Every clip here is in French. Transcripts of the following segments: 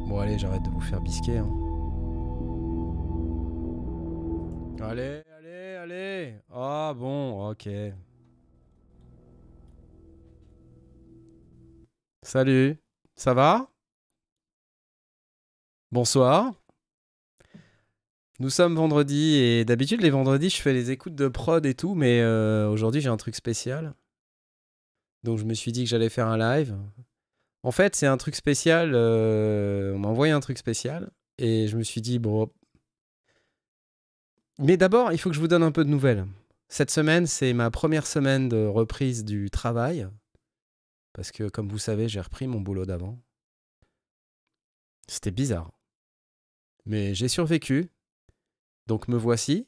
Bon, allez, j'arrête de vous faire bisquer. Hein. Allez, allez, allez. Ah bon, ok. Salut, ça va? Bonsoir. Nous sommes vendredi et d'habitude les vendredis je fais les écoutes de prod et tout, mais aujourd'hui j'ai un truc spécial. Donc je me suis dit que j'allais faire un live. En fait c'est un truc spécial, on m'a envoyé un truc spécial et je me suis dit bon... Mais d'abord il faut que je vous donne un peu de nouvelles. Cette semaine c'est ma première semaine de reprise du travail. Parce que comme vous savez j'ai repris mon boulot d'avant. C'était bizarre. Mais j'ai survécu. Donc me voici.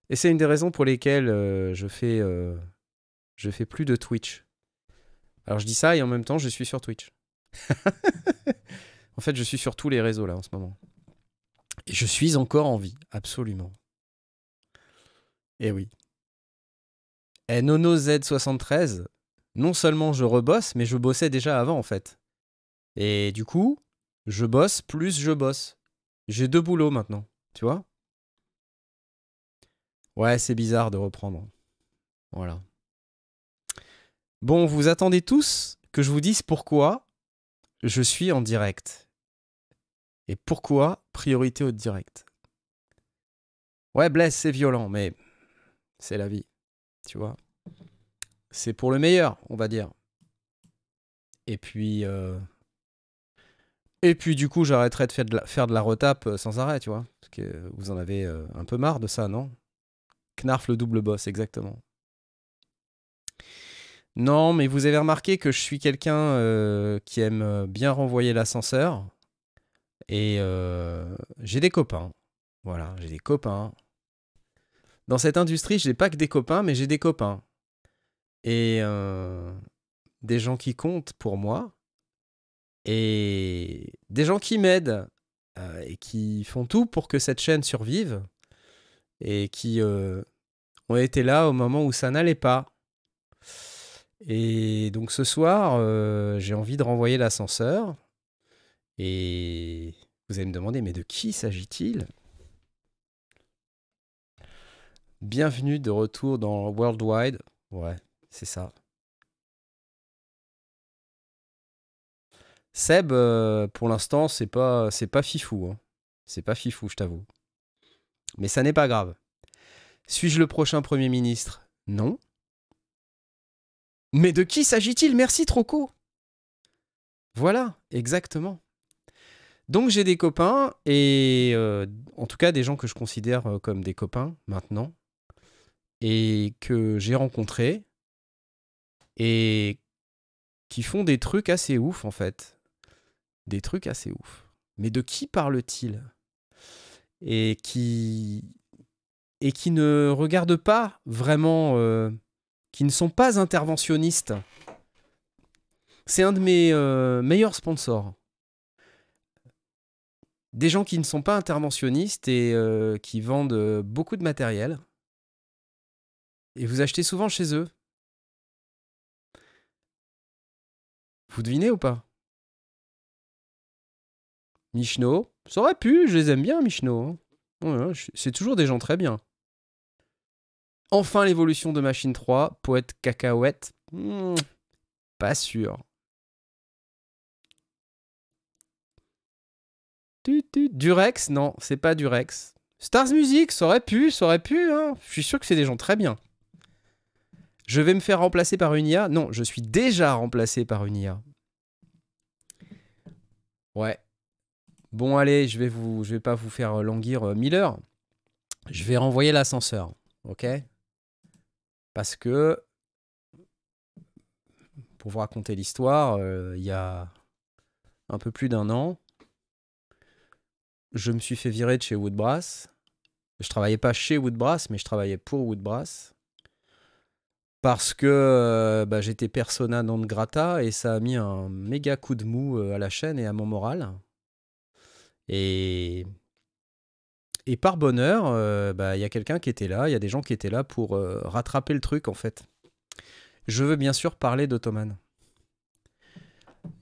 Et c'est une des raisons pour lesquelles je fais plus de Twitch. Alors je dis ça et en même temps je suis sur Twitch. En fait je suis sur tous les réseaux là en ce moment. Et je suis encore en vie, absolument. Et oui. Et Nono Z73, non seulement je rebosse, mais je bossais déjà avant en fait. Et du coup, je bosse plus je bosse. J'ai 2 boulots maintenant, tu vois? Ouais, c'est bizarre de reprendre. Voilà. Bon, vous attendez tous que je vous dise pourquoi je suis en direct. Et pourquoi priorité au direct. Ouais, Blaise, c'est violent, mais c'est la vie, tu vois. C'est pour le meilleur, on va dire. Et puis, du coup, j'arrêterai de faire de la retape sans arrêt, tu vois. Parce que vous en avez un peu marre de ça, non? Knarf le double boss, exactement. Non, mais vous avez remarqué que je suis quelqu'un qui aime bien renvoyer l'ascenseur. Et j'ai des copains. Voilà, j'ai des copains. Dans cette industrie, je n'ai pas que des copains, mais j'ai des copains. Et des gens qui comptent pour moi. Et des gens qui m'aident. Et qui font tout pour que cette chaîne survive. Et qui ont été là au moment où ça n'allait pas. Et donc ce soir, j'ai envie de renvoyer l'ascenseur. Et vous allez me demander, mais de qui s'agit-il? Bienvenue de retour dans Worldwide. Ouais, c'est ça. Seb, pour l'instant, c'est pas fifou. Hein. C'est pas fifou, je t'avoue. Mais ça n'est pas grave. Suis-je le prochain Premier ministre? Non. Mais de qui s'agit-il? Merci, Troco. Voilà, exactement. Donc j'ai des copains, et en tout cas des gens que je considère comme des copains maintenant, et que j'ai rencontrés, et qui font des trucs assez ouf en fait. Des trucs assez ouf. Mais de qui parle-t-il? Et qui ne regardent pas vraiment, qui ne sont pas interventionnistes. C'est un de mes meilleurs sponsors. Des gens qui ne sont pas interventionnistes et qui vendent beaucoup de matériel. Et vous achetez souvent chez eux. Vous devinez ou pas? Michno, ça aurait pu, je les aime bien, Michno. Ouais, c'est toujours des gens très bien. Enfin l'évolution de Machine 3, Poète Cacahuète. Pas sûr. Durex, non, c'est pas Durex. Stars Music, ça aurait pu, hein. Je suis sûr que c'est des gens très bien. Je vais me faire remplacer par une IA? Non, je suis déjà remplacé par une IA. Ouais. Bon, allez, je vais pas vous faire languir 1000 heures. Je vais renvoyer l'ascenseur, ok? Parce que, pour vous raconter l'histoire, il y a un peu plus d'1 an, je me suis fait virer de chez Woodbrass. Je travaillais pas chez Woodbrass, mais je travaillais pour Woodbrass. Parce que j'étais persona non grata et ça a mis un méga coup de mou à la chaîne et à mon moral. Et par bonheur, y a quelqu'un qui était là, il y a des gens qui étaient là pour rattraper le truc en fait. Je veux bien sûr parler d'Ottoman.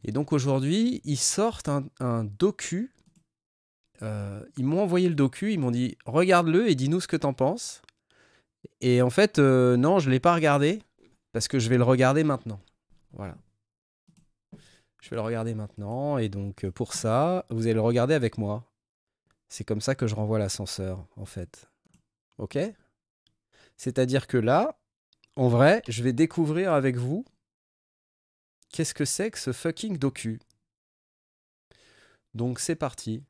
Et donc aujourd'hui, ils sortent un docu. Ils m'ont envoyé le docu, ils m'ont dit regarde-le et dis-nous ce que t'en penses. Et en fait, non, je ne l'ai pas regardé parce que je vais le regarder maintenant. Voilà. Je vais le regarder maintenant et donc pour ça, vous allez le regarder avec moi. C'est comme ça que je renvoie l'ascenseur, en fait. Ok? C'est-à-dire que là, en vrai, je vais découvrir avec vous qu'est-ce que c'est que ce fucking docu. Donc c'est parti.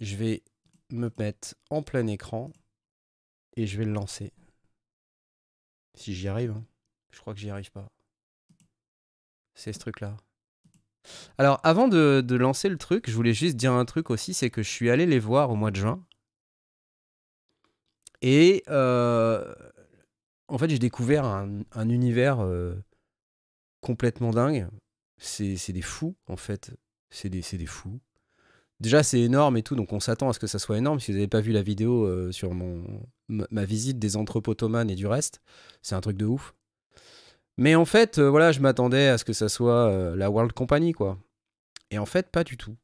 Je vais me mettre en plein écran et je vais le lancer. Si j'y arrive, hein. Je crois que j'y arrive pas. C'est ce truc-là. Alors, avant de lancer le truc, je voulais juste dire un truc aussi, c'est que je suis allé les voir au mois de juin. Et en fait, j'ai découvert un univers complètement dingue. C'est des fous, en fait. C'est des fous. Déjà, c'est énorme et tout, donc on s'attend à ce que ça soit énorme. Si vous n'avez pas vu la vidéo sur ma visite des entrepôts Thomann et du reste, c'est un truc de ouf. Mais en fait, voilà, je m'attendais à ce que ça soit la World Company, quoi. Et en fait, pas du tout.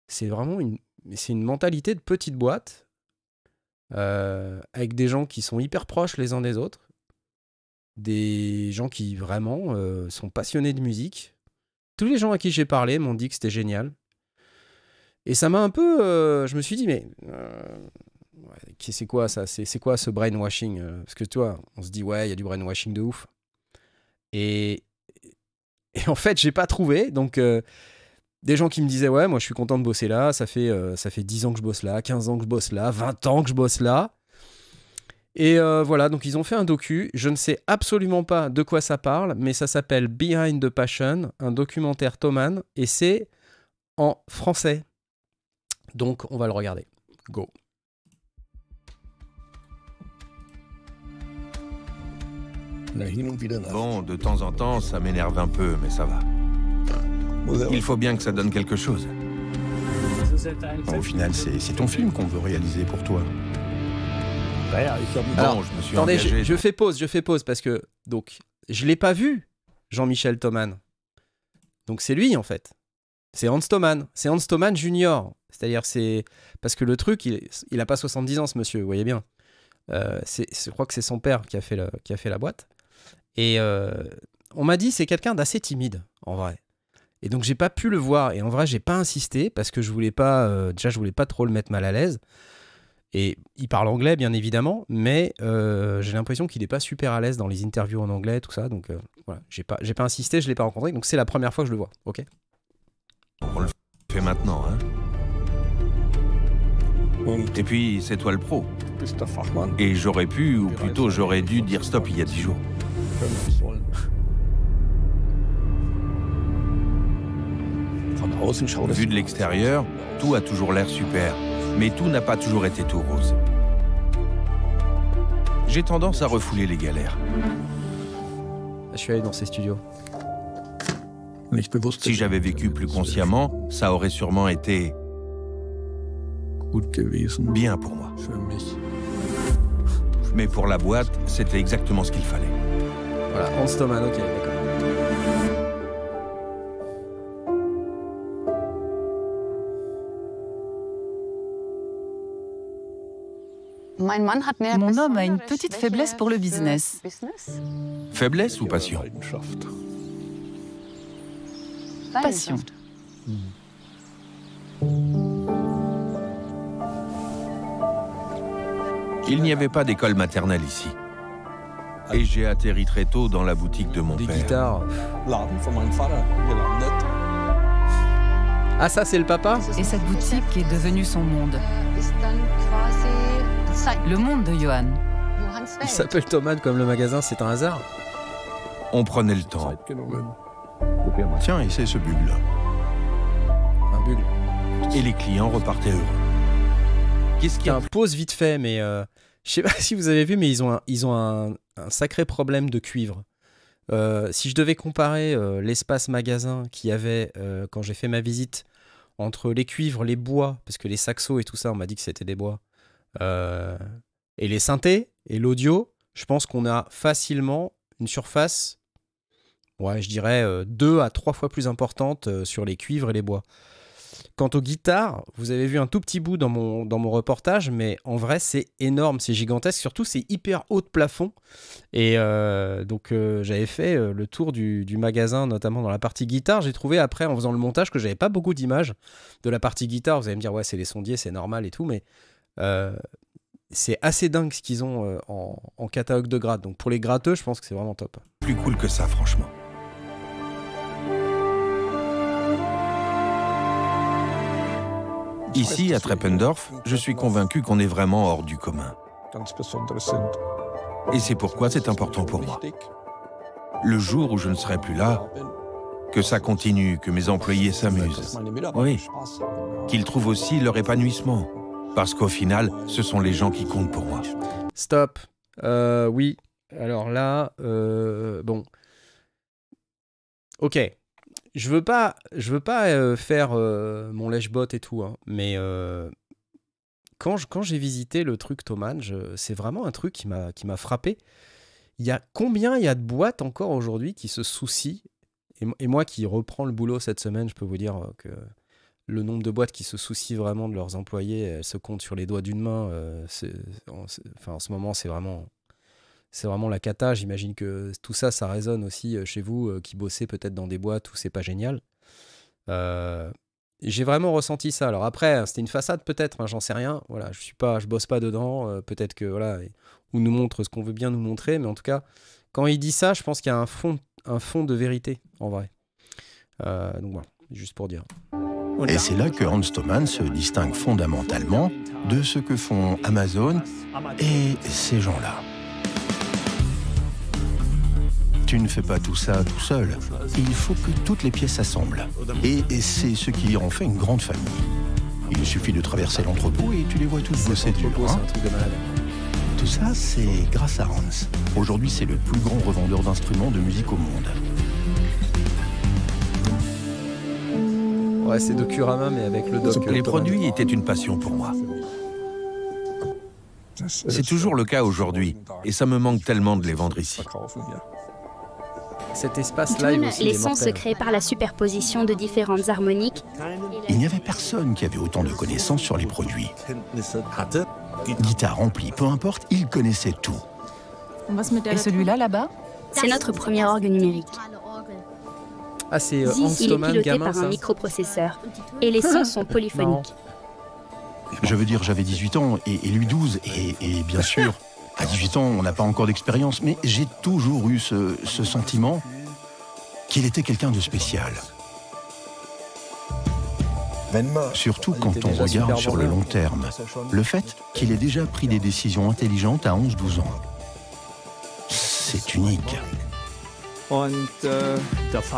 C'est vraiment une mentalité de petite boîte, avec des gens qui sont hyper proches les uns des autres, des gens qui vraiment sont passionnés de musique. Tous les gens à qui j'ai parlé m'ont dit que c'était génial. Et ça m'a un peu... je me suis dit, mais... c'est quoi ça? C'est quoi ce brainwashing? Parce que tu vois, on se dit, ouais, il y a du brainwashing de ouf. Et en fait, j'ai pas trouvé. Donc, des gens qui me disaient, ouais, moi je suis content de bosser là. Ça fait 10 ans que je bosse là, 15 ans que je bosse là, 20 ans que je bosse là. Et voilà, donc ils ont fait un docu. Je ne sais absolument pas de quoi ça parle, mais ça s'appelle Behind the Passion, un documentaire Thomann. Et c'est en français. Donc, on va le regarder. Go. Bon, de temps en temps, ça m'énerve un peu, mais ça va. Il faut bien que ça donne quelque chose. Au final, c'est ton film qu'on veut réaliser pour toi. Alors, Bon, je me suis attendez, engagé. je fais pause parce que donc je l'ai pas vu, Jean-Michel Thomann. Donc c'est lui en fait. C'est Hans Thomann. C'est Hans Thomann Junior. C'est-à-dire c'est parce que le truc, il a pas 70 ans ce monsieur, vous voyez bien. Je crois que c'est son père qui a fait la boîte. Et on m'a dit c'est quelqu'un d'assez timide en vrai. Et donc j'ai pas pu le voir. Et en vrai j'ai pas insisté parce que je voulais pas je voulais pas trop le mettre mal à l'aise. Et il parle anglais bien évidemment, mais j'ai l'impression qu'il est pas super à l'aise dans les interviews en anglais, tout ça. Donc voilà, j'ai pas insisté, je l'ai pas rencontré. Donc c'est la première fois que je le vois. Ok. On le fait maintenant, hein. Et puis, c'est toi le pro. Et j'aurais pu, ou plutôt j'aurais dû dire stop il y a 10 jours. Vu de l'extérieur, tout a toujours l'air super. Mais tout n'a pas toujours été tout rose. J'ai tendance à refouler les galères. Je suis allé dans ses studios. Si j'avais vécu plus consciemment, ça aurait sûrement été bien pour moi. Mais pour la boîte, c'était exactement ce qu'il fallait. Voilà, Hans Thomann, ok, d'accord. Mon homme a une petite faiblesse pour le business. Faiblesse ou passion? Passion. Il n'y avait pas d'école maternelle ici. Et j'ai atterri très tôt dans la boutique de mon Des père. guitares. Ah ça c'est le papa? Et cette boutique est devenue son monde. Le monde de Johann. Il s'appelle Thomann comme le magasin, c'est un hasard. On prenait le temps. Tiens, essaie ce bug-là. Un bugle. Et les clients repartaient heureux. Qu'est-ce qu'il y a? Un pause vite fait, mais je sais pas si vous avez vu, mais ils ont un sacré problème de cuivre. Si je devais comparer l'espace magasin qu'il y avait quand j'ai fait ma visite entre les cuivres, les bois, parce que les saxos et tout ça, on m'a dit que c'était des bois, et les synthés et l'audio, je pense qu'on a facilement une surface Ouais, je dirais 2 à 3 fois plus importante sur les cuivres et les bois. Quant aux guitares, vous avez vu un tout petit bout dans mon reportage, mais en vrai, c'est énorme, c'est gigantesque. Surtout, c'est hyper haut de plafond. Et donc, j'avais fait le tour du magasin, notamment dans la partie guitare. J'ai trouvé après, en faisant le montage, que j'avais pas beaucoup d'images de la partie guitare. Vous allez me dire, ouais, c'est les sondiers, c'est normal et tout, mais c'est assez dingue ce qu'ils ont en catalogue de grade. Donc, pour les gratteux, je pense que c'est vraiment top. Plus cool que ça, franchement. Ici, à Treppendorf, je suis convaincu qu'on est vraiment hors du commun. Et c'est pourquoi c'est important pour moi. Le jour où je ne serai plus là, que ça continue, que mes employés s'amusent. Oui, qu'ils trouvent aussi leur épanouissement. Parce qu'au final, ce sont les gens qui comptent pour moi. Stop. Oui. Alors là, bon. Ok. Je veux pas faire mon lèche-bot et tout, hein, mais quand j'ai visité le truc Thomann, c'est vraiment un truc qui m'a frappé. Combien il y a de boîtes encore aujourd'hui qui se soucient, et moi qui reprends le boulot cette semaine, je peux vous dire que le nombre de boîtes qui se soucient vraiment de leurs employés, elles se comptent sur les doigts d'une main. En ce moment, c'est vraiment la cata. J'imagine que tout ça, ça résonne aussi chez vous qui bossez peut-être dans des boîtes où c'est pas génial. J'ai vraiment ressenti ça. Alors après, c'était une façade peut-être, hein, j'en sais rien. Voilà, je bosse pas dedans. Peut-être que voilà, on nous montre ce qu'on veut bien nous montrer, mais en tout cas, quand il dit ça, je pense qu'il y a un fond de vérité en vrai. Donc voilà, juste pour dire. Et c'est là que Hans Thomann se distingue fondamentalement de ce que font Amazon et ces gens-là. Tu ne fais pas tout ça tout seul. Il faut que toutes les pièces s'assemblent. Et c'est ce qui en fait une grande famille. Il suffit de traverser l'entrepôt et tu les vois tous bosser dur. C'est un truc de malade. Tout ça, c'est grâce à Hans. Aujourd'hui, c'est le plus grand revendeur d'instruments de musique au monde. Ouais, c'est Docurama, mais avec le doc. Les produits étaient une passion pour moi. C'est toujours le cas aujourd'hui, et ça me manque tellement de les vendre ici. Cet espace live aussi, les sons se créent par la superposition de différentes harmoniques. Il n'y avait personne qui avait autant de connaissances sur les produits. Guitare, ampli, peu importe, il connaissait tout. Et celui-là, là-bas? C'est notre premier orgue numérique. Ah, c'est Hans Il est Thomann, piloté gamin, par un ça. microprocesseur. Et les sons sont polyphoniques. Je veux dire, j'avais 18 ans et lui 12. Et bien sûr, à 18 ans, on n'a pas encore d'expérience, mais j'ai toujours eu ce sentiment qu'il était quelqu'un de spécial. Surtout quand on regarde sur le long terme. Le fait qu'il ait déjà pris des décisions intelligentes à 11-12 ans. C'est unique.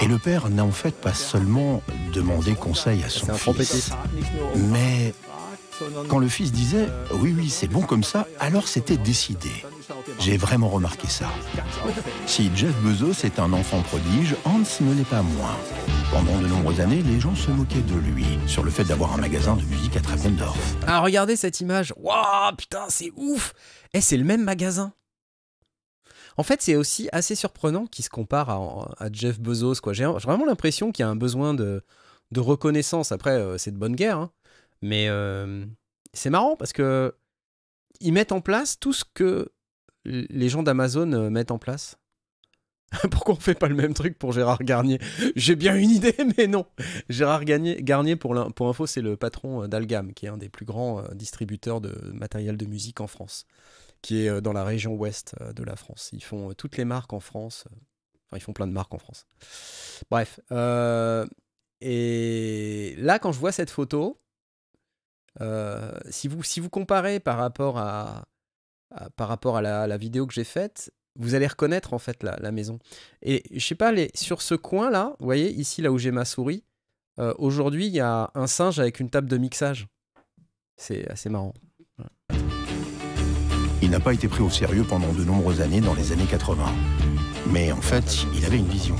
Et le père n'a en fait pas seulement demandé conseil à son fils, mais quand le fils disait « oui, c'est bon comme ça », alors c'était décidé. J'ai vraiment remarqué ça. Si Jeff Bezos est un enfant prodige, Hans ne l'est pas moins. Pendant de nombreuses années, les gens se moquaient de lui sur le fait d'avoir un magasin de musique à Treppendorf. Ah, regardez cette image. Waouh, putain, c'est ouf. C'est le même magasin. En fait, c'est aussi assez surprenant qu'il se compare à Jeff Bezos, quoi. J'ai vraiment l'impression qu'il y a un besoin de reconnaissance. Après, c'est de bonne guerre, hein. Mais c'est marrant parce que ils mettent en place tout ce que les gens d'Amazon mettent en place. Pourquoi on fait pas le même truc pour Gérard Garnier? J'ai bien une idée, mais non. Gérard Garnier pour info, c'est le patron d'Algam, qui est un des plus grands distributeurs de matériel de musique en France, qui est dans la région ouest de la France. Ils font toutes les marques en France. Enfin, ils font plein de marques en France. Bref. Et là, quand je vois cette photo, si vous comparez par rapport à la vidéo que j'ai faite, vous allez reconnaître en fait la maison. Et je sais pas, sur ce coin-là, vous voyez, ici, là où j'ai ma souris, aujourd'hui, il y a un singe avec une table de mixage. C'est assez marrant. Ouais. Il n'a pas été pris au sérieux pendant de nombreuses années dans les années 80. Mais en fait, il avait une vision.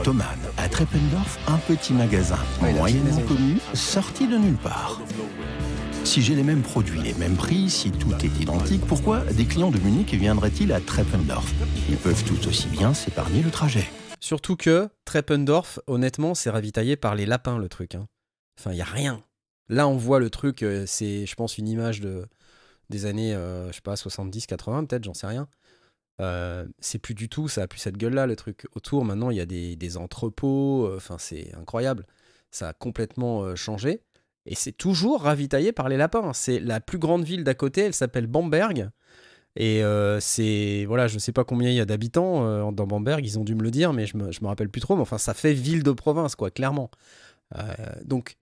Thomann, à Treppendorf, un petit magasin moyennement connu, sorti de nulle part. Si j'ai les mêmes produits, les mêmes prix, si tout est identique, pourquoi des clients de Munich viendraient-ils à Treppendorf? Ils peuvent tout aussi bien s'épargner le trajet. Surtout que Treppendorf, honnêtement, c'est ravitaillé par les lapins, le truc. Hein. Enfin, il n'y a rien. Là, on voit le truc, c'est, je pense, une image des années, je sais pas, 70, 80 peut-être, j'en sais rien. C'est plus du tout, ça a plus cette gueule-là, le truc. Autour, maintenant, il y a des entrepôts, enfin, c'est incroyable. Ça a complètement changé. Et c'est toujours ravitaillé par les lapins. C'est la plus grande ville d'à côté, elle s'appelle Bamberg. Et c'est, voilà, je sais pas combien il y a d'habitants dans Bamberg, ils ont dû me le dire, mais je me rappelle plus trop. Mais enfin, ça fait ville de province, quoi, clairement. Donc,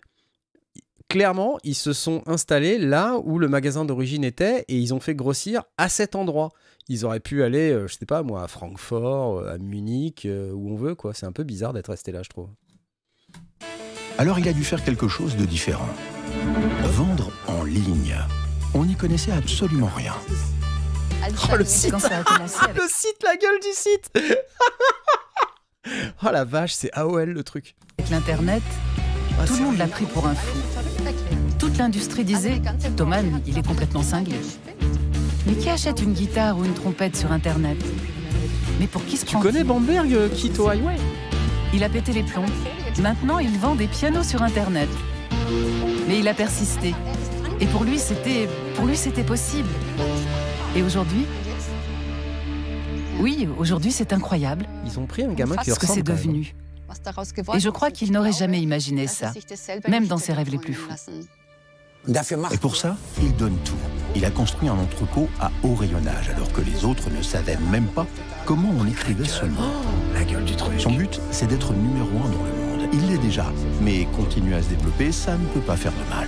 clairement, ils se sont installés là où le magasin d'origine était et ils ont fait grossir à cet endroit. Ils auraient pu aller, je sais pas moi, à Francfort, à Munich, où on veut, quoi. C'est un peu bizarre d'être resté là, je trouve. Alors il a dû faire quelque chose de différent. Vendre en ligne. On n'y connaissait absolument rien. Oh, le site. Le site, la gueule du site. Oh la vache, c'est AOL le truc. Avec l'Internet, tout le monde l'a pris pour un fou. Toute l'industrie disait « Thomann, il est complètement cinglé ». Mais qui achète une guitare ou une trompette sur Internet? Mais pour qui se prend? Tu connais Bamberg, Kito Highway? Il a pété les plombs. Maintenant, il vend des pianos sur Internet. Mais il a persisté. Et pour lui, c'était possible. Et aujourd'hui? Oui, aujourd'hui, c'est incroyable. Ils ont pris un gamin qui ressemble. Ce que c'est devenu. Et je crois qu'il n'aurait jamais imaginé ça, même dans ses rêves les plus fous. Et pour ça, il donne tout. Il a construit un entrepôt à haut rayonnage, alors que les autres ne savaient même pas comment on écrivait ce mot. La gueule du truc. Son but, c'est d'être numéro 1 dans le monde. Il l'est déjà, mais continuer à se développer, ça ne peut pas faire de mal.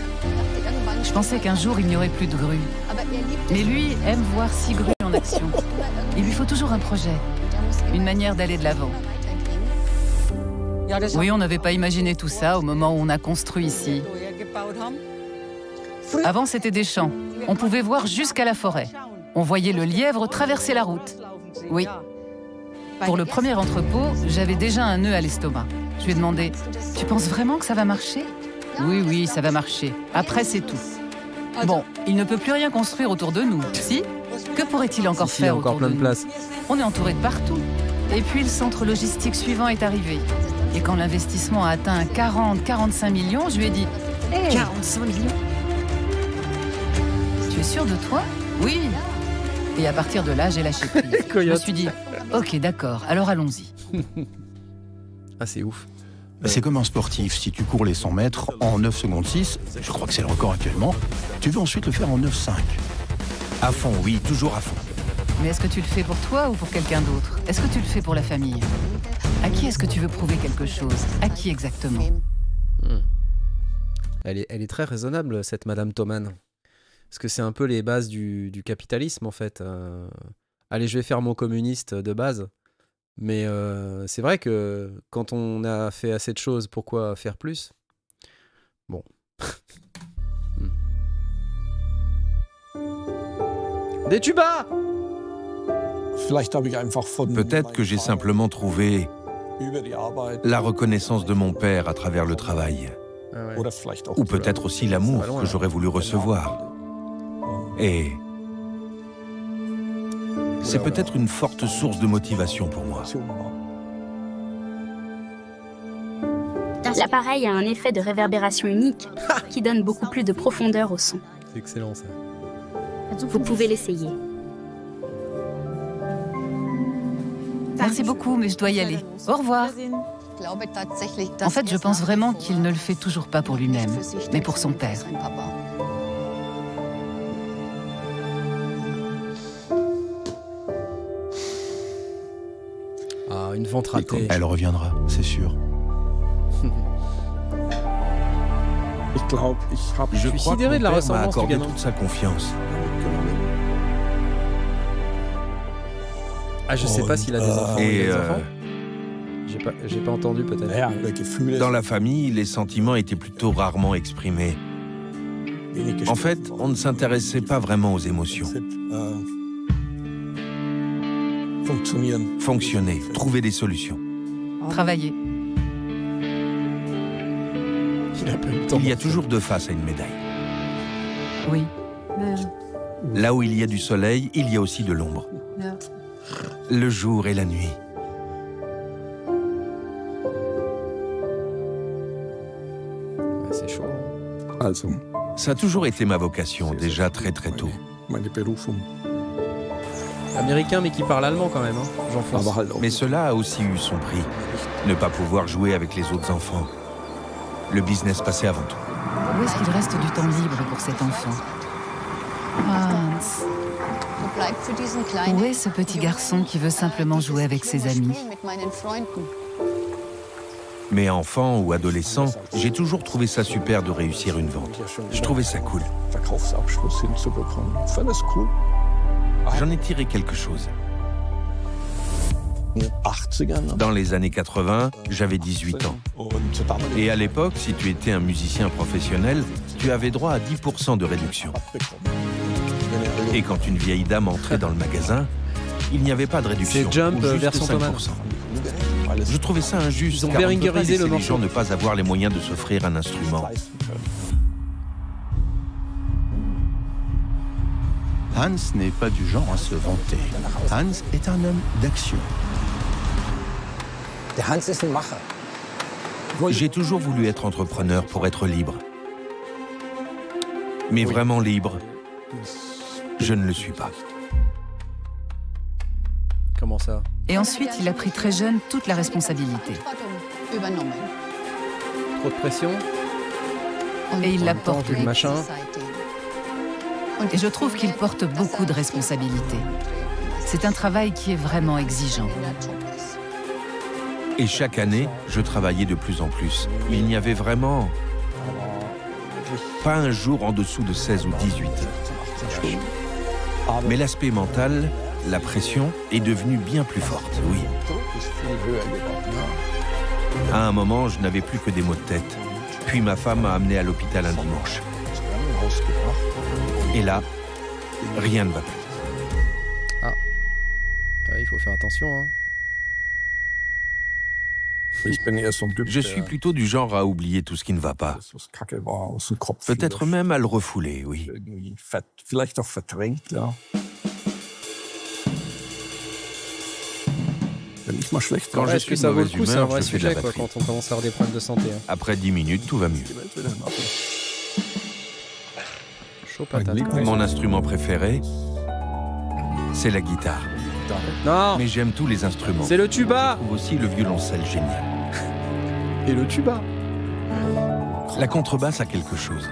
Je pensais qu'un jour, il n'y aurait plus de grues. Mais lui aime voir 6 grues en action. Il lui faut toujours un projet, une manière d'aller de l'avant. Oui, on n'avait pas imaginé tout ça au moment où on a construit ici. Avant, c'était des champs. On pouvait voir jusqu'à la forêt. On voyait le lièvre traverser la route. Oui. Pour le premier entrepôt, j'avais déjà un nœud à l'estomac. Je lui ai demandé « Tu penses vraiment que ça va marcher ?» « Oui, oui, ça va marcher. Après, c'est tout. » Bon, il ne peut plus rien construire autour de nous, si? Que pourrait-il encore faire autour de nous? On est entouré de partout. Et puis, le centre logistique suivant est arrivé. Et quand l'investissement a atteint 40-45 millions, je lui ai dit hey, 45 millions? Tu es sûr de toi? Oui. Et à partir de là, j'ai lâché prise. Je me suis dit, ok, d'accord, alors allons-y. Ah, c'est ouf. C'est comme un sportif, si tu cours les 100 mètres en 9 secondes 6, je crois que c'est le record actuellement, tu veux ensuite le faire en 9,5. À fond, oui, toujours à fond. Mais est-ce que tu le fais pour toi ou pour quelqu'un d'autre? Est-ce que tu le fais pour la famille? À qui est-ce que tu veux prouver quelque chose? À qui exactement? Elle est très raisonnable, cette Madame Thomann. Parce que c'est un peu les bases du capitalisme, en fait. Allez, je vais faire mon communiste de base. Mais c'est vrai que quand on a fait assez de choses, pourquoi faire plus? Bon. Des tubas! Peut-être que j'ai simplement trouvé la reconnaissance de mon père à travers le travail. Ah ouais. Ou peut-être aussi l'amour que j'aurais voulu recevoir. Et c'est peut-être une forte source de motivation pour moi. L'appareil a un effet de réverbération unique qui donne beaucoup plus de profondeur au son. C'est excellent ça. Vous pouvez l'essayer. Merci beaucoup, mais je dois y aller. Au revoir. En fait, je pense vraiment qu'il ne le fait toujours pas pour lui-même, mais pour son père. Ah, une vente ratée. Elle reviendra, c'est sûr. Je suis crois que sidéré de la mon père m'a ressemblance du accordé gamin. toute sa confiance. Ah, je sais pas s'il a des enfants. Et Des enfants j'ai pas entendu peut-être. dans la famille, les sentiments étaient plutôt rarement exprimés. En fait, on ne s'intéressait pas vraiment aux émotions. Fonctionner, trouver des solutions. Travailler. Il a pas eu le temps. Il y a toujours deux faces à une médaille. Oui. Là où il y a du soleil, il y a aussi de l'ombre. Le jour et la nuit. Ouais, c'est chaud. Ça a toujours été ma vocation, déjà très tôt. Américain, mais qui parle allemand quand même, hein, Jean-François. Mais cela a aussi eu son prix. Ne pas pouvoir jouer avec les autres enfants. Le business passait avant tout. Où est-ce qu'il reste du temps libre pour cet enfant? Hans. Où est ce petit garçon qui veut simplement jouer avec ses amis? Mais enfant ou adolescent, j'ai toujours trouvé ça super de réussir une vente. Je trouvais ça cool. J'en ai tiré quelque chose. Dans les années 80, j'avais 18 ans. Et à l'époque, si tu étais un musicien professionnel, tu avais droit à 10% de réduction. Et quand une vieille dame entrait dans le magasin, il n'y avait pas de réduction. C'est Jump ou juste version 5%. Thomas. Je trouvais ça injuste, Ils ont car on ne peut pas Beringerisé laisser le les morceau. gens ne pas avoir les moyens de s'offrir un instrument. Hans n'est pas du genre à se vanter. Hans est un homme d'action. J'ai toujours voulu être entrepreneur pour être libre. Mais vraiment libre, je ne le suis pas. Comment ça? Et ensuite, il a pris très jeune toute la responsabilité. Trop de pression? Et il la En même temps, porte. vu le machin. Et je trouve qu'il porte beaucoup de responsabilités. C'est un travail qui est vraiment exigeant. Et chaque année, je travaillais de plus en plus. Il n'y avait vraiment pas un jour en dessous de 16 ou 18 heures. Mais l'aspect mental, la pression, est devenue bien plus forte, oui. À un moment, je n'avais plus que des maux de tête. Puis ma femme m'a amené à l'hôpital un dimanche. Et là, rien ne va plus. Ah, il faut faire attention, hein. Je suis plutôt du genre à oublier tout ce qui ne va pas. Peut-être même à le refouler, oui. Quand je Est-ce suis que de ça vaut le mauvaise coup? C'est un humeur, vrai je fais de la sujet, quoi, batterie. quand on commence à avoir des problèmes de santé. Hein. Après 10 minutes, tout va mieux. Chaud patate. quoi. Mon instrument préféré, c'est la guitare. Non, Mais j'aime tous les instruments. c'est le tuba. Je trouve aussi le violoncelle génial. Et le tuba. La contrebasse a quelque chose.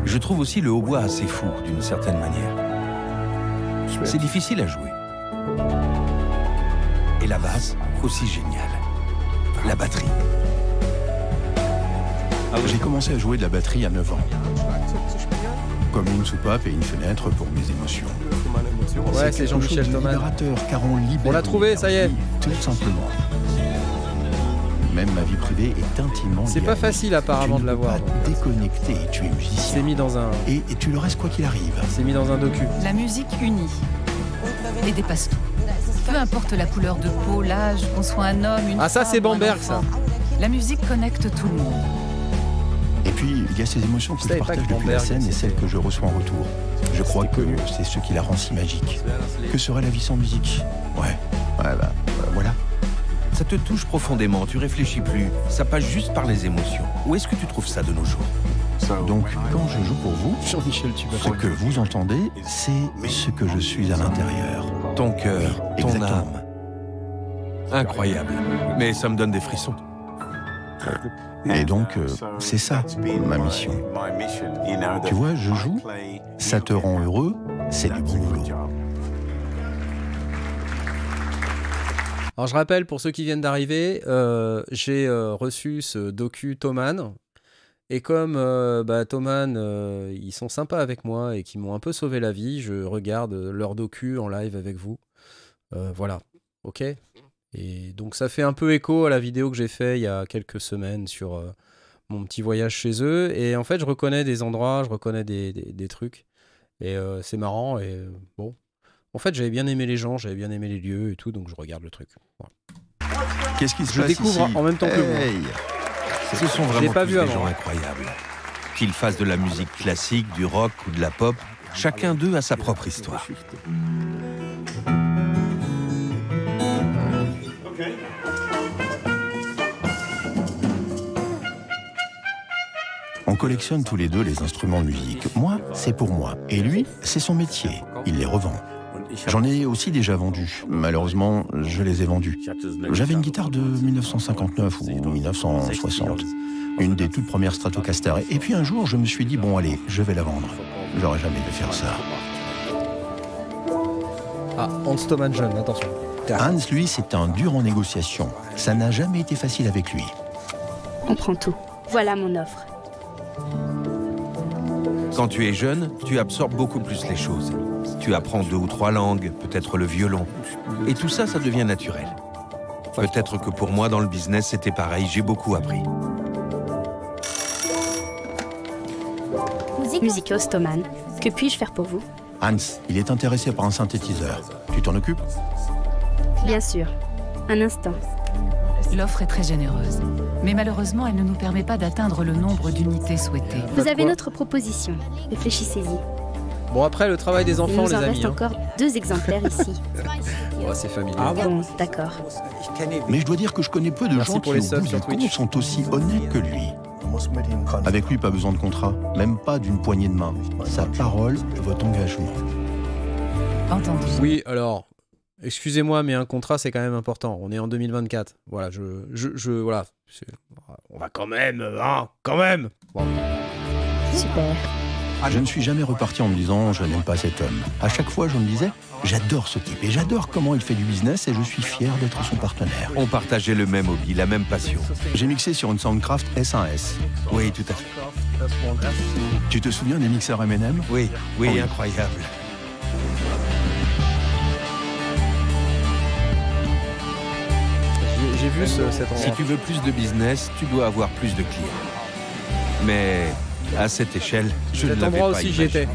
Je trouve aussi le hautbois assez fou, d'une certaine manière. C'est difficile à jouer. Et la basse, aussi géniale. La batterie. J'ai commencé à jouer de la batterie à 9 ans. Comme une soupape et une fenêtre pour mes émotions. Ouais, c'est Jean-Michel quelque chose de Thomas. libérateur, car on libère. On l'a trouvé, ça y est. Tout simplement. Même ma vie privée est intimement C'est liée pas à facile lui. apparemment Tu de ne peux l'avoir. pas déconnecter, tu es C'est musicien. mis dans un, Et tu le restes quoi qu'il arrive. c'est mis dans un docu. La musique unit et dépasse tout. Peu importe la couleur de peau, l'âge, qu'on soit un homme, une Ah, ça, femme c'est ou un Bamberg, enfant. La musique connecte tout le monde. Et puis, il y a ces émotions que Je je savais pas partage que depuis la Bamberg, scène et celles que je reçois en retour. Je crois que c'est ce qui la rend si magique. Que serait la vie sans musique? Ouais, voilà. Ça te touche profondément, tu réfléchis plus. Ça passe juste par les émotions. Où est-ce que tu trouves ça de nos jours? Donc, quand je joue pour vous, Jean-Michel Tuba. ce que vous entendez, c'est ce que je suis à l'intérieur. Ton cœur, ton Exactement. âme. Incroyable. Mais ça me donne des frissons. Et donc, c'est ça, ma mission. Tu vois, je joue, ça te rend heureux, c'est du bon boulot. Alors je rappelle pour ceux qui viennent d'arriver, j'ai reçu ce docu Thomann. Et comme Thomann, ils sont sympas avec moi et qui m'ont un peu sauvé la vie, je regarde leur docu en live avec vous. Voilà, ok. Et donc ça fait un peu écho à la vidéo que j'ai fait il y a quelques semaines sur mon petit voyage chez eux. Et en fait, je reconnais des endroits, je reconnais des trucs. Et c'est marrant. Et bon, en fait, j'avais bien aimé les gens, j'avais bien aimé les lieux et tout, donc je regarde le truc. Voilà. Qu'est-ce qui se Je passe découvre ici? en même temps que vous. Hey. Ce sont l'ai vraiment pas tous vu des avant. gens incroyables. Qu'ils fassent de la musique classique, du rock ou de la pop, chacun d'eux a sa propre histoire. On collectionne tous les deux les instruments de musique. Moi, c'est pour moi. Et lui, c'est son métier. Il les revend. J'en ai aussi déjà vendu. Malheureusement, je les ai vendus. J'avais une guitare de 1959 ou 1960. Une des toutes premières Stratocaster. Et puis un jour, je me suis dit, bon allez, je vais la vendre. J'aurais jamais dû faire ça. Ah, Hans Thomann jeune, attention. Hans, lui, c'est un dur en négociation. Ça n'a jamais été facile avec lui. On prend tout. Voilà mon offre. Quand tu es jeune, tu absorbes beaucoup plus les choses. Tu apprends 2 ou 3 langues, peut-être le violon. Et tout ça, ça devient naturel. Peut-être que pour moi, dans le business, c'était pareil. J'ai beaucoup appris. Musique Thomann. Que puis-je faire pour vous? Hans, il est intéressé par un synthétiseur. Tu t'en occupes? Bien sûr. Un instant. L'offre est très généreuse. Mais malheureusement, elle ne nous permet pas d'atteindre le nombre d'unités souhaitées. Vous avez notre proposition. Réfléchissez-y. Bon, après, le travail des enfants, Il nous les en amis. reste encore 2 exemplaires ici. Oh, c'est familier. Bon, d'accord. Mais je dois dire que je connais peu de Merci gens pour qui, les au subs bout sur du compte, Twitch. sont aussi honnêtes que lui. Avec lui, pas besoin de contrat, même pas d'une poignée de main. Sa parole, votre engagement. Entendu. Oui, alors, excusez-moi, mais un contrat, c'est quand même important. On est en 2024. Voilà, voilà. On va quand même, hein, quand même. Bon. Super. Je ne suis jamais reparti en me disant je n'aime pas cet homme. À chaque fois, je me disais j'adore ce type et j'adore comment il fait du business et je suis fier d'être son partenaire. On partageait le même hobby, la même passion. J'ai mixé sur une Soundcraft S1S. Oui, tout à fait. Tu te souviens des mixeurs M&M? Oui, oui, incroyable. J'ai vu cet endroit. Si tu veux plus de business, tu dois avoir plus de clients. Mais à cette échelle, je ne Cet l'avais endroit pas aussi, j'y imaginé. étais.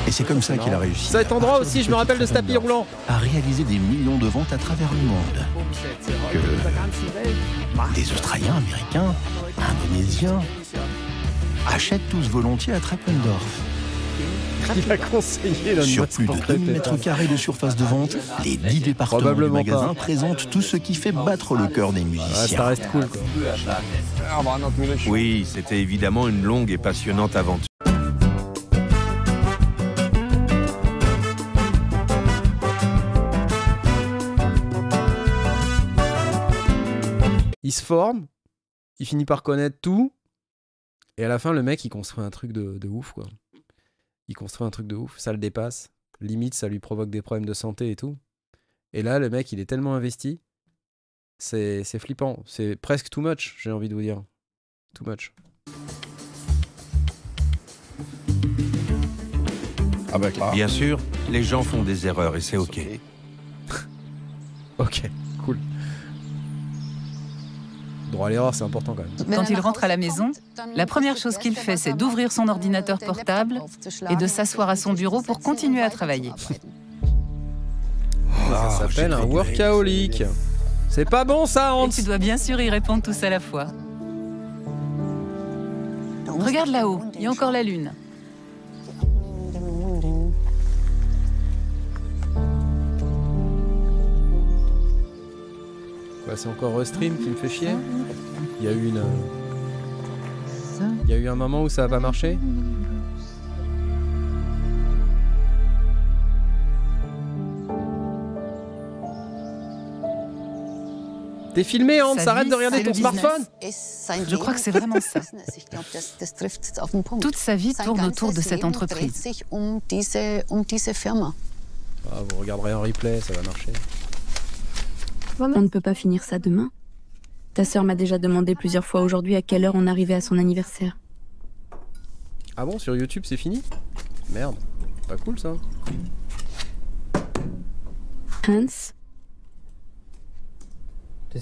Et c'est comme ça qu'il a réussi. Cet endroit aussi, je me rappelle de ce tapis roulant. À réaliser des millions de ventes à travers le monde. Que des Australiens, Américains, Indonésiens achètent tous volontiers à Treppendorf. Il a conseillé Elon Sur Musk plus pour de 2 traiter 000 mètres ça. carrés de surface de vente, les 10 départements du Probablement magasin pas. présentent tout ce qui fait battre le cœur des Ouais, musiciens. ça reste cool, quoi. Oui, c'était évidemment une longue et passionnante aventure. Il se forme, il finit par connaître tout, et à la fin, le mec, il construit un truc de ouf, quoi. Il construit un truc de ouf, ça le dépasse. Limite, ça lui provoque des problèmes de santé et tout. Et là, le mec, il est tellement investi, c'est flippant. C'est presque too much, j'ai envie de vous dire. Too much. Ah bah clair. Bien sûr, les gens font des erreurs et c'est OK. Ok, cool. Droit à l'erreur, c'est important quand même. Quand il rentre à la maison, la première chose qu'il fait, c'est d'ouvrir son ordinateur portable et de s'asseoir à son bureau pour continuer à travailler. Ça s'appelle un workaholic. C'est pas bon ça, Hans. Et tu dois bien sûr y répondre tous à la fois. Regarde là-haut, il y a encore la lune. Bah, c'est encore Restream qui me fait chier. Il y a eu un moment où ça a pas marché. T'es filmé, Hans, Sa arrête vie, de regarder c'est ton le smartphone. Je crois que c'est vraiment ça. Toute sa vie tourne autour de cette entreprise. Ah, vous regarderez en replay, ça va marcher. On ne peut pas finir ça demain. Ta sœur m'a déjà demandé plusieurs fois aujourd'hui à quelle heure on arrivait à son anniversaire. Ah bon, sur YouTube c'est fini? Merde, pas cool ça. Hans,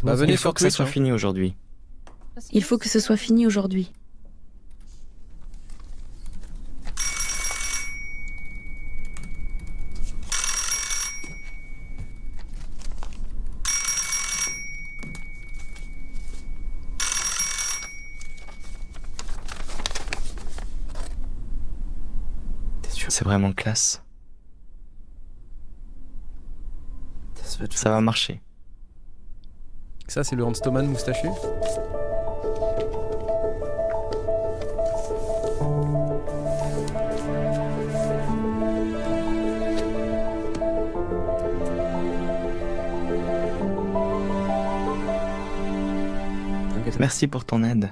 Bah venez Il faut sur que ça Twitch. soit fini aujourd'hui. il faut que ce soit fini aujourd'hui. C'est vraiment classe. Ça va marcher. Ça, c'est le Hans Thomann moustachu. Merci pour ton aide.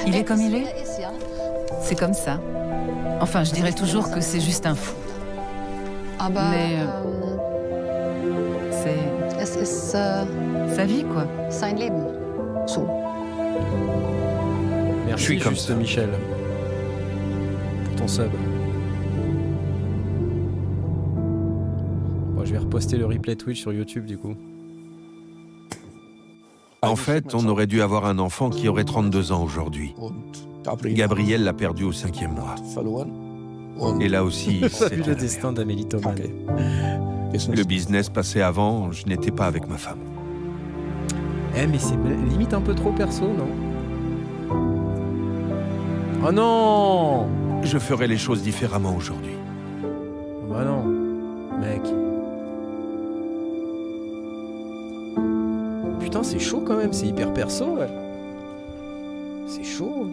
Il est comme il est. C'est comme ça. Enfin, je dirais toujours que c'est juste un fou. Mais c'est sa vie, quoi. Merci, juste Michel, pour ton sub. Bon, je vais reposter le replay Twitch sur YouTube, du coup. En fait, on aurait dû avoir un enfant qui aurait 32 ans aujourd'hui. Gabriel l'a perdu au 5e mois. Et là aussi, c'est le destin d'Amélie Thomann. Le business passé avant, je n'étais pas avec ma femme. Eh, mais c'est limite un peu trop perso, non? Oh non! Je ferai les choses différemment aujourd'hui. Bah non, mec. Putain, c'est chaud quand même, c'est hyper perso, ouais. C'est chaud.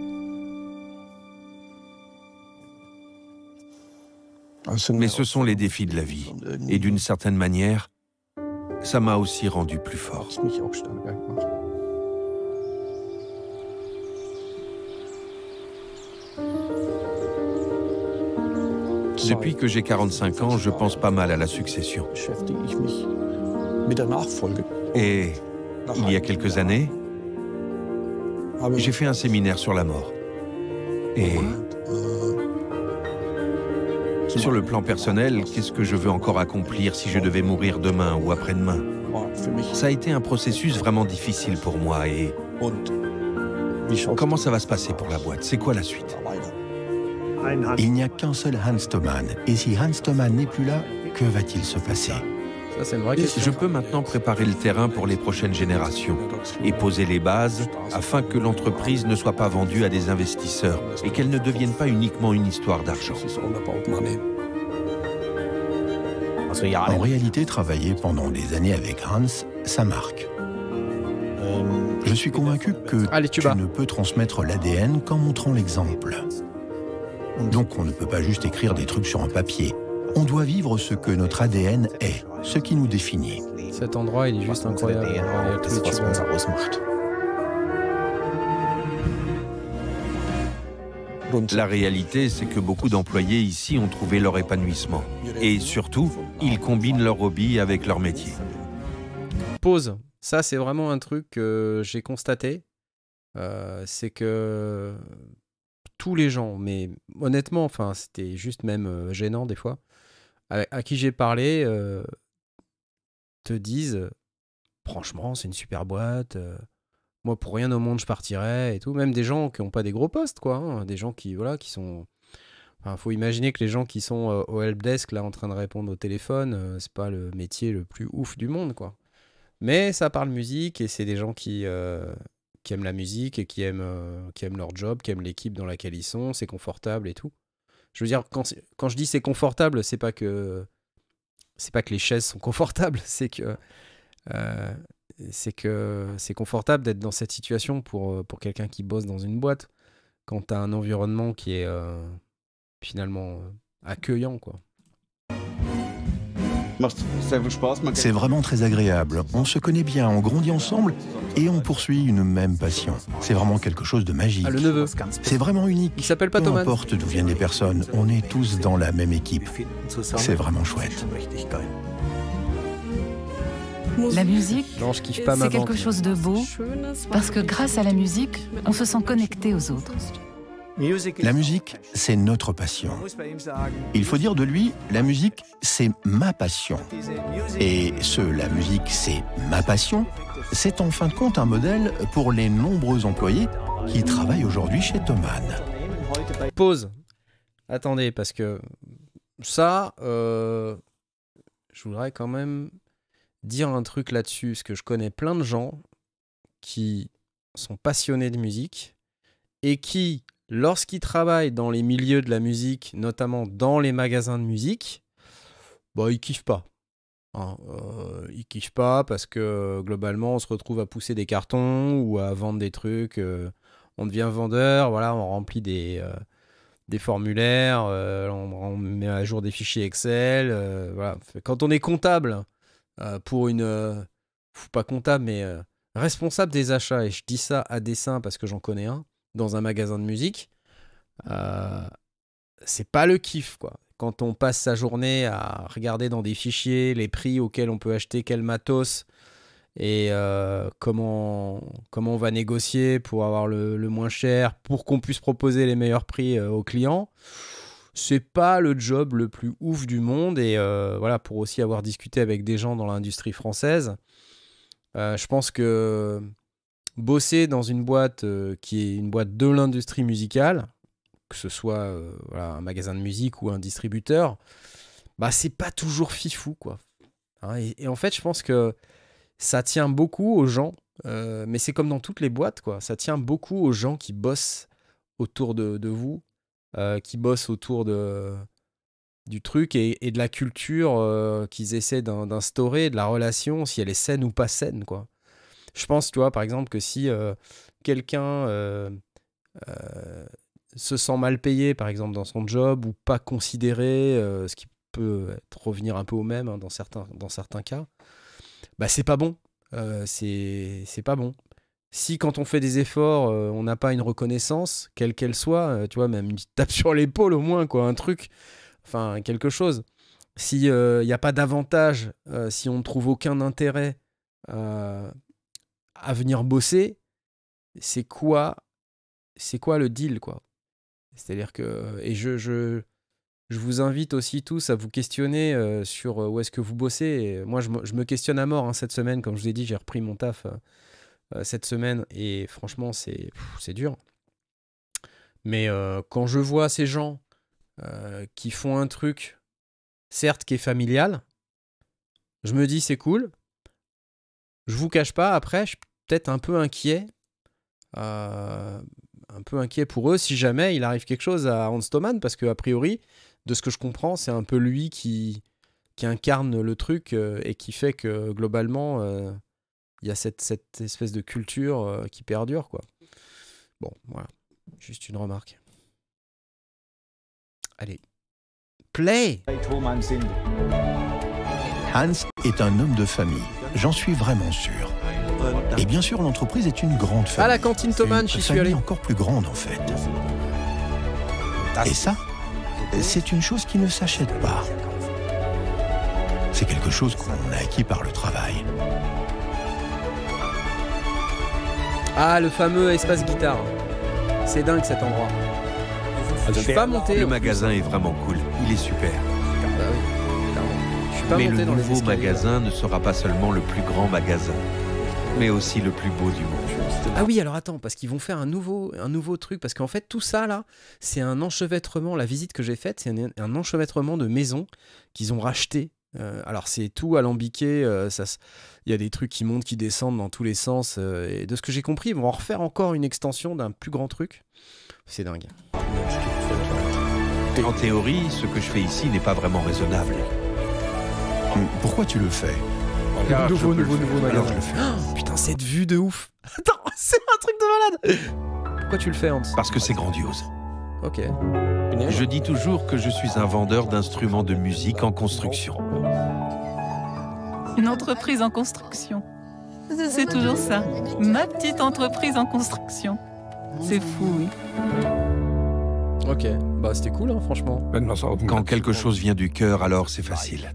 Mais ce sont les défis de la vie. Et d'une certaine manière, ça m'a aussi rendu plus fort. Depuis que j'ai 45 ans, je pense pas mal à la succession. Et il y a quelques années, j'ai fait un séminaire sur la mort. Et sur le plan personnel, qu'est-ce que je veux encore accomplir si je devais mourir demain ou après-demain? Ça a été un processus vraiment difficile pour moi. Et comment ça va se passer pour la boîte? C'est quoi la suite? Il n'y a qu'un seul Hans Thomann. Et si Hans Thomann n'est plus là, que va-t-il se passer? Ça, c'est une vraie question. Je peux maintenant préparer le terrain pour les prochaines générations et poser les bases afin que l'entreprise ne soit pas vendue à des investisseurs et qu'elle ne devienne pas uniquement une histoire d'argent. En réalité, travailler pendant des années avec Hans, ça marque. Je suis convaincu que tu ne peux transmettre l'ADN qu'en montrant l'exemple. Donc on ne peut pas juste écrire des trucs sur un papier. On doit vivre ce que notre ADN est, ce qui nous définit. Cet endroit, il est juste incroyable. La réalité, c'est que beaucoup d'employés ici ont trouvé leur épanouissement. Et surtout, ils combinent leur hobby avec leur métier. Pause. Ça, c'est vraiment un truc que j'ai constaté. C'est que tous les gens, mais honnêtement, enfin, c'était juste même gênant des fois, à qui j'ai parlé, te disent, franchement, c'est une super boîte. Moi, pour rien au monde, je partirais et tout. Même des gens qui n'ont pas des gros postes, quoi. Hein. Des gens qui, voilà, qui sont... Enfin, faut imaginer que les gens qui sont au helpdesk, là, en train de répondre au téléphone, c'est pas le métier le plus ouf du monde, quoi. Mais ça parle musique et c'est des gens qui aiment la musique et qui aiment leur job, qui aiment l'équipe dans laquelle ils sont, c'est confortable et tout. Je veux dire, quand je dis c'est confortable, c'est pas que les chaises sont confortables, c'est que c'est confortable d'être dans cette situation pour quelqu'un qui bosse dans une boîte, quand tu as un environnement qui est finalement accueillant, quoi. C'est vraiment très agréable. On se connaît bien, on grandit ensemble et on poursuit une même passion. C'est vraiment quelque chose de magique. Ah, le neveu. C'est vraiment unique. Il s'appelle pas Peu Thomann. importe d'où viennent les personnes, on est tous dans la même équipe. C'est vraiment chouette. La musique, Non, je kiffe pas ma c'est quelque vente. chose de beau parce que grâce à la musique, on se sent connecté aux autres. La musique, c'est notre passion. Il faut dire de lui, la musique, c'est ma passion. Et la musique, c'est ma passion, c'est en fin de compte un modèle pour les nombreux employés qui travaillent aujourd'hui chez Thomann. Pause. Attendez, parce que ça, je voudrais quand même dire un truc là-dessus, parce que je connais plein de gens qui sont passionnés de musique et qui, lorsqu'ils travaillent dans les milieux de la musique, notamment dans les magasins de musique, bah, ils kiffent pas. Hein, ils kiffent pas parce que globalement, on se retrouve à pousser des cartons ou à vendre des trucs. On devient vendeur, voilà, on remplit des formulaires, on met à jour des fichiers Excel. Voilà. Quand on est comptable pour une... pas comptable, mais responsable des achats, et je dis ça à dessein parce que j'en connais un, dans un magasin de musique, c'est pas le kiff, quoi. Quand on passe sa journée à regarder dans des fichiers les prix auxquels on peut acheter quel matos et comment on va négocier pour avoir le moins cher, pour qu'on puisse proposer les meilleurs prix aux clients, c'est pas le job le plus ouf du monde. Et voilà, pour aussi avoir discuté avec des gens dans l'industrie française, je pense que bosser dans une boîte qui est une boîte de l'industrie musicale, que ce soit voilà, un magasin de musique ou un distributeur, bah c'est pas toujours fifou, quoi. Hein, et en fait, je pense que ça tient beaucoup aux gens, mais c'est comme dans toutes les boîtes, quoi. Ça tient beaucoup aux gens qui bossent autour de vous, qui bossent autour du truc et de la culture qu'ils essaient d'instaurer, de la relation, si elle est saine ou pas saine, quoi. Je pense, tu vois, par exemple, que si quelqu'un se sent mal payé, par exemple, dans son job, ou pas considéré, ce qui peut revenir un peu au même, hein, dans certains cas, bah c'est pas bon. C'est pas bon. Si quand on fait des efforts, on n'a pas une reconnaissance, quelle qu'elle soit, tu vois, même une petite tape sur l'épaule au moins, quoi, un truc, enfin quelque chose. Si y a pas d'avantage, si on ne trouve aucun intérêt à venir bosser, c'est quoi le deal, quoi? C'est-à-dire que, et je vous invite aussi tous à vous questionner sur où est-ce que vous bossez. Et moi, je me questionne à mort, hein, cette semaine. Comme je vous ai dit, j'ai repris mon taf cette semaine. Et franchement, c'est dur. Mais quand je vois ces gens qui font un truc, certes, qui est familial, je me dis, c'est cool. Je vous cache pas, après, je suis peut-être un peu inquiet. Un peu inquiet pour eux si jamais il arrive quelque chose à Hans Thomann, parce qu'a priori, de ce que je comprends, c'est un peu lui qui incarne le truc et qui fait que globalement, il y a cette espèce de culture qui perdure, quoi. Bon, voilà. Juste une remarque. Allez. Play! Hans est un homme de famille, j'en suis vraiment sûr. Et bien sûr, l'entreprise est une grande famille. À la cantine Thomann, j'y suis allé. Encore plus grande, en fait. Et ça, c'est une chose qui ne s'achète pas. C'est quelque chose qu'on a acquis par le travail. Ah, le fameux espace guitare. C'est dingue cet endroit. Je suis pas monté. Le magasin est vraiment cool. Il est super. Bah oui, je suis pas mais monté le dans les nouveau escaliers, magasin ne sera pas seulement le plus grand magasin, mais aussi le plus beau du monde. Ah oui, alors attends, parce qu'ils vont faire un nouveau truc, parce qu'en fait tout ça là, c'est un enchevêtrement, la visite que j'ai faite, c'est un enchevêtrement de maisons qu'ils ont racheté. Alors c'est tout alambiqué, il y a des trucs qui montent, qui descendent dans tous les sens, et de ce que j'ai compris, ils vont en refaire encore une extension d'un plus grand truc. C'est dingue. En théorie, ce que je fais ici n'est pas vraiment raisonnable. Pourquoi tu le fais? Nouveau Alors je le fais. Oh, putain, cette vue de ouf. Attends, c'est un truc de malade. Pourquoi tu le fais, Hans? Parce que c'est grandiose. Ok. Je dis toujours que je suis un vendeur d'instruments de musique en construction. Une entreprise en construction. C'est toujours ça. Ma petite entreprise en construction. C'est fou, oui. Ok, bah c'était cool, hein, franchement. Quand quelque chose vient du cœur, alors c'est facile.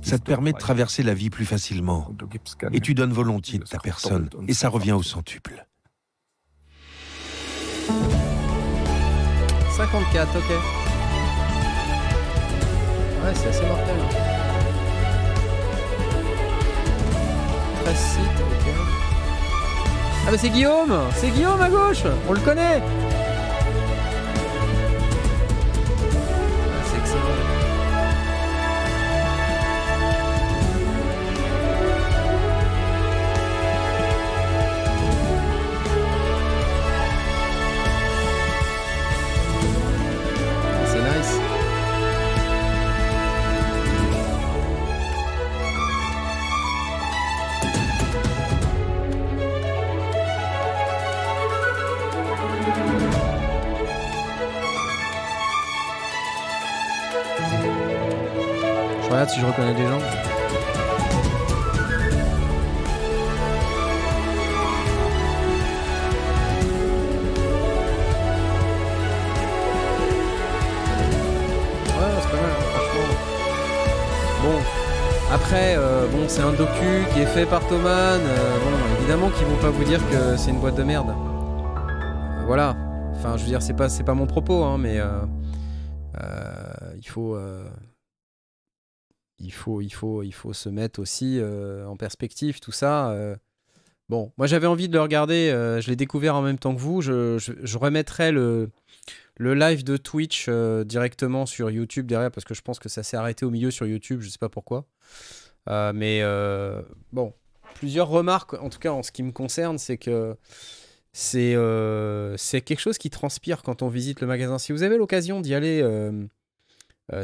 Ça te permet de traverser la vie plus facilement. Et tu donnes volontiers de ta personne. Et ça revient au centuple. 54, ok. Ouais, c'est assez mortel. 13 sites, ok. Ah bah c'est Guillaume à gauche, on le connaît. C'est excellent. regarde si je reconnais des gens. Ouais, c'est pas mal, franchement. Bon, après, bon, c'est un docu qui est fait par Thomann. Bon, évidemment qu'ils vont pas vous dire que c'est une boîte de merde. Voilà. Enfin, je veux dire, c'est pas mon propos, hein, mais il faut se mettre aussi en perspective, tout ça. Bon, moi j'avais envie de le regarder, je l'ai découvert en même temps que vous. Je remettrai le live de Twitch directement sur YouTube derrière, parce que je pense que ça s'est arrêté au milieu sur YouTube, je sais pas pourquoi. Mais bon, plusieurs remarques, en tout cas en ce qui me concerne, c'est que c'est quelque chose qui transpire quand on visite le magasin. Si vous avez l'occasion d'y aller,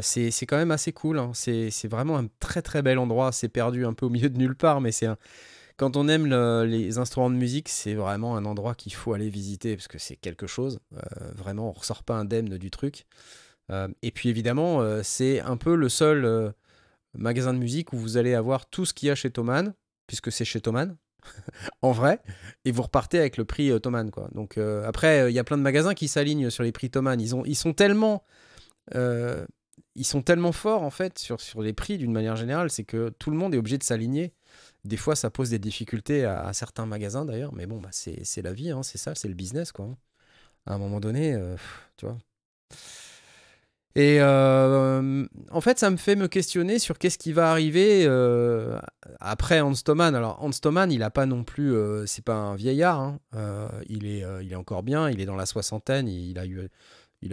c'est quand même assez cool, hein. C'est vraiment un très très bel endroit. C'est perdu un peu au milieu de nulle part, mais quand on aime les instruments de musique, c'est vraiment un endroit qu'il faut aller visiter parce que c'est quelque chose. Vraiment, on ressort pas indemne du truc. Et puis évidemment, c'est un peu le seul magasin de musique où vous allez avoir tout ce qu'il y a chez Thomann, puisque c'est chez Thomann. En vrai, et vous repartez avec le prix Thomann, quoi. Donc après, il y a plein de magasins qui s'alignent sur les prix Thomann. Ils sont tellement forts en fait sur les prix d'une manière générale, c'est que tout le monde est obligé de s'aligner. Des fois, ça pose des difficultés à certains magasins d'ailleurs, mais bon, bah, c'est la vie, hein, c'est ça, c'est le business, quoi. À un moment donné, tu vois. Et en fait, ça me fait me questionner sur qu'est-ce qui va arriver après Hans Thomann. Alors, Hans Thomann, il a pas non plus... c'est pas un vieillard. Hein. Il est encore bien. Il est dans la soixantaine. Il a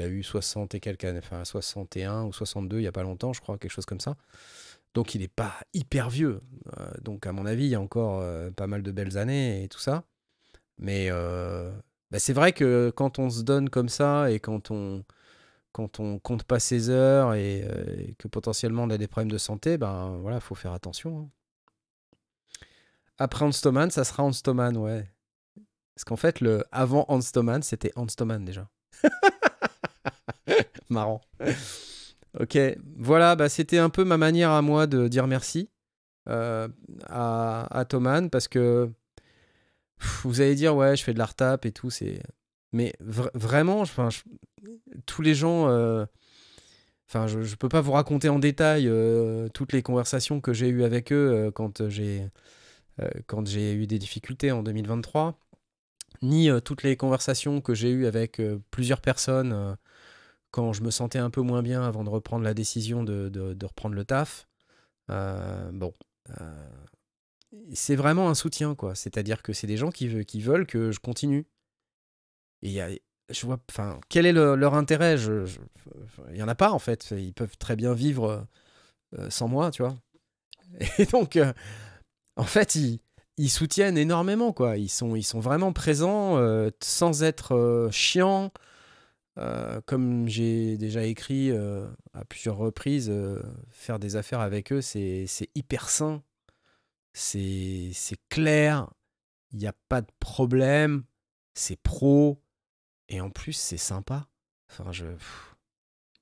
eu 60 et quelques années. Enfin, 61 ou 62 il n'y a pas longtemps, je crois. Quelque chose comme ça. Donc, il n'est pas hyper vieux. Donc, à mon avis, il y a encore pas mal de belles années et tout ça. Mais bah, c'est vrai que quand on se donne comme ça et quand on compte pas ses heures et que potentiellement on a des problèmes de santé, ben voilà, faut faire attention. Hein. Après Hans Thomann, ça sera Hans Thomann, ouais. Parce qu'en fait, le avant Hans Thomann, c'était Hans Thomann déjà. Marrant. Ok, voilà, bah, c'était un peu ma manière à moi de dire merci à Thomann, parce que vous allez dire, ouais, je fais de l'art tap et tout, c'est... Mais vraiment, tous les gens... je peux pas vous raconter en détail toutes les conversations que j'ai eues avec eux quand j'ai eu des difficultés en 2023, ni toutes les conversations que j'ai eues avec plusieurs personnes quand je me sentais un peu moins bien avant de reprendre la décision de reprendre le taf. C'est vraiment un soutien, quoi. C'est-à-dire que c'est des gens qui veulent que je continue. Et je vois, enfin, quel est leur intérêt? Il y en a pas, en fait. Ils peuvent très bien vivre sans moi, tu vois. Et donc, en fait, ils soutiennent énormément, quoi. Ils sont vraiment présents sans être chiants. Comme j'ai déjà écrit à plusieurs reprises, faire des affaires avec eux, c'est hyper sain. C'est clair. Il n'y a pas de problème. C'est pro. Et en plus, c'est sympa. Enfin, je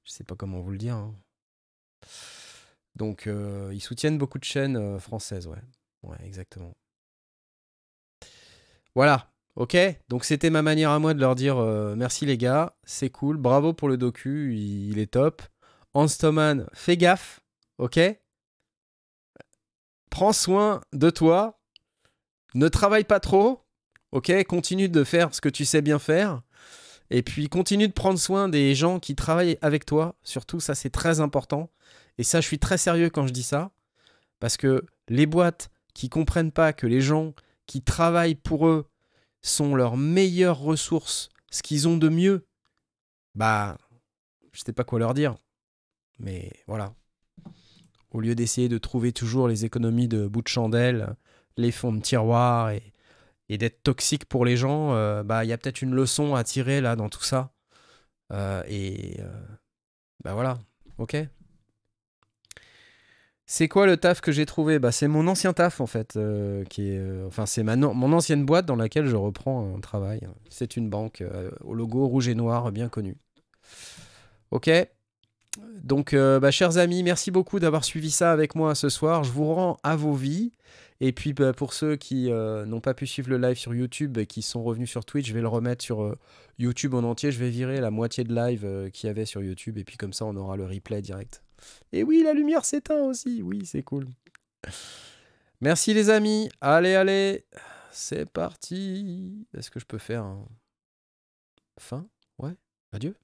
sais pas comment vous le dire. Hein. Donc, ils soutiennent beaucoup de chaînes françaises, ouais. Ouais, exactement. Voilà, ok. Donc, c'était ma manière à moi de leur dire merci les gars, c'est cool, bravo pour le docu, il est top. Hans Thomann, fais gaffe, ok. Prends soin de toi, ne travaille pas trop, ok. Continue de faire ce que tu sais bien faire. Et puis, continue de prendre soin des gens qui travaillent avec toi. Surtout, ça, c'est très important. Et ça, je suis très sérieux quand je dis ça. Parce que les boîtes qui comprennent pas que les gens qui travaillent pour eux sont leurs meilleures ressources, ce qu'ils ont de mieux, bah, je sais pas quoi leur dire. Mais voilà. Au lieu d'essayer de trouver toujours les économies de bout de chandelle, les fonds de tiroir et d'être toxique pour les gens, bah il y a peut-être une leçon à tirer là dans tout ça. Bah voilà, ok. C'est quoi le taf que j'ai trouvé? Bah c'est mon ancien taf en fait, qui est, enfin c'est mon ancienne boîte dans laquelle je reprends un travail. C'est une banque au logo rouge et noir bien connu. Ok. Donc, chers amis, merci beaucoup d'avoir suivi ça avec moi ce soir. Je vous rends à vos vies. Et puis, pour ceux qui n'ont pas pu suivre le live sur YouTube et qui sont revenus sur Twitch, je vais le remettre sur YouTube en entier. Je vais virer la moitié de live qu'il y avait sur YouTube. Et puis, comme ça, on aura le replay direct. Et oui, la lumière s'éteint aussi. Oui, c'est cool. Merci les amis. Allez. C'est parti. Est-ce que je peux faire un fin? Ouais. Adieu.